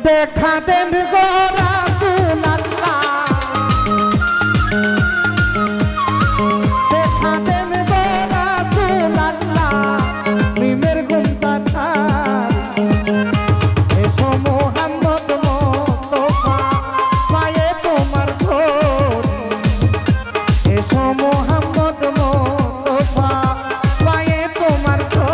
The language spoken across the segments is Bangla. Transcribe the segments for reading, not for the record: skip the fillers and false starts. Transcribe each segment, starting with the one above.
দেখা দেন গো রাসূলুল্লাহ, দেখা দেন গো রাসূলুল্লাহ, প্রেমের ঘুমটা ছাড়। এসো মুহাম্মদ মুস্তাফা, পায়ে তোমার ধরি। এসো মুহাম্মদ মুস্তাফা, পায়ে তোমার ধরি।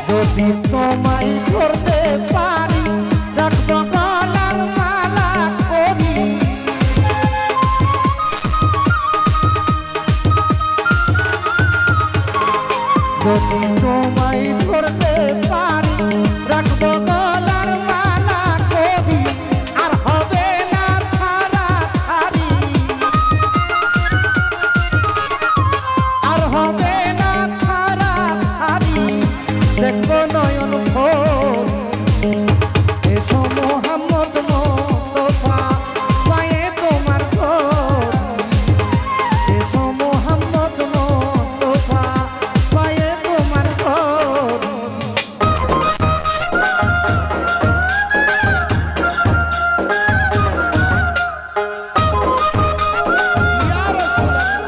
যদি তোমায় ধরতে পারি, রাখবো গলার মালা করি। যদি তোমায় ধরতে পারি, রাখবো গলার মালা করি। আর হবে না ছাড়া ছাড়ি, আর হবে না ছাড়া ছাড়ি। দেখবো নয়ন ভোর। এসো মুহাম্মদ মুস্তাফা, পায়ে তোমার ধরি। এসো মুহাম্মদ মুস্তাফা, পায়ে তোমার ধরি। ইয়া রাসূলুল্লাহ।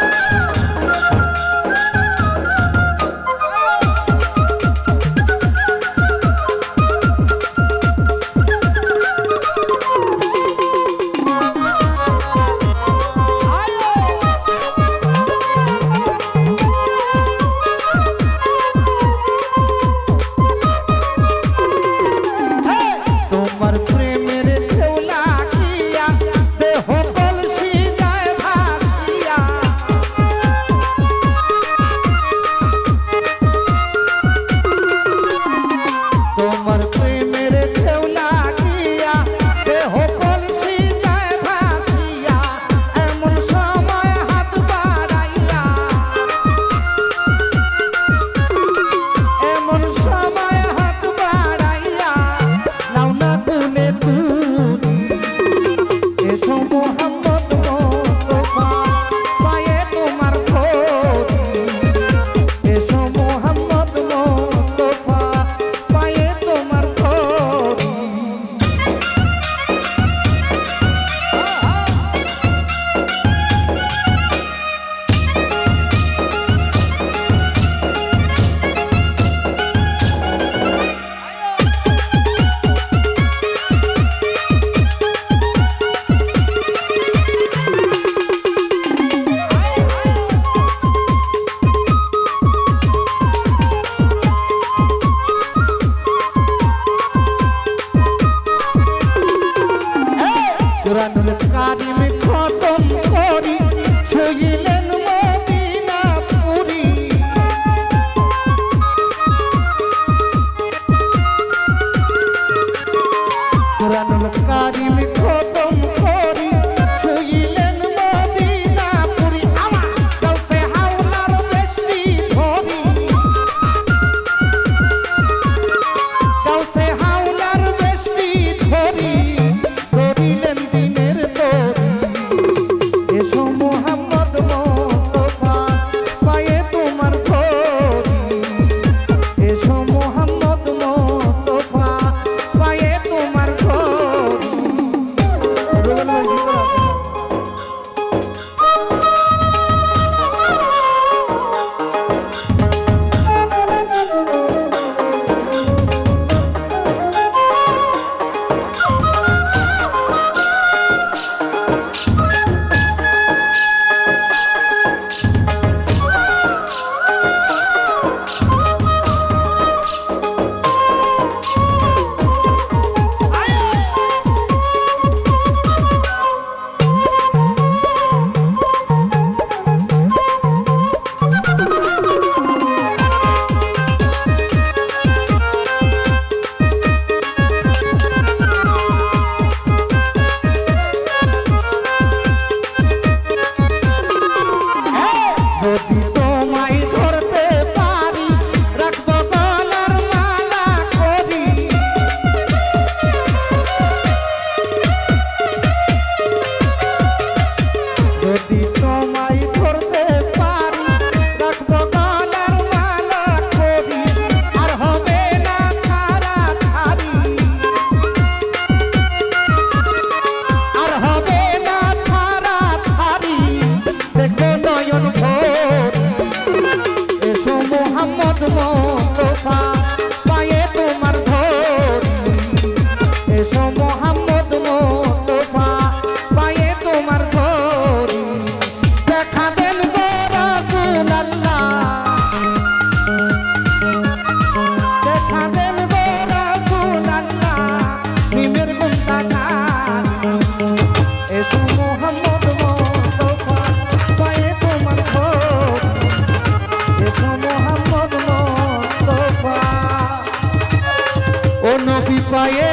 নবী পায়ে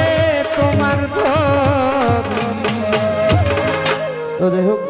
তোমার ধরি। তো যাই হোক।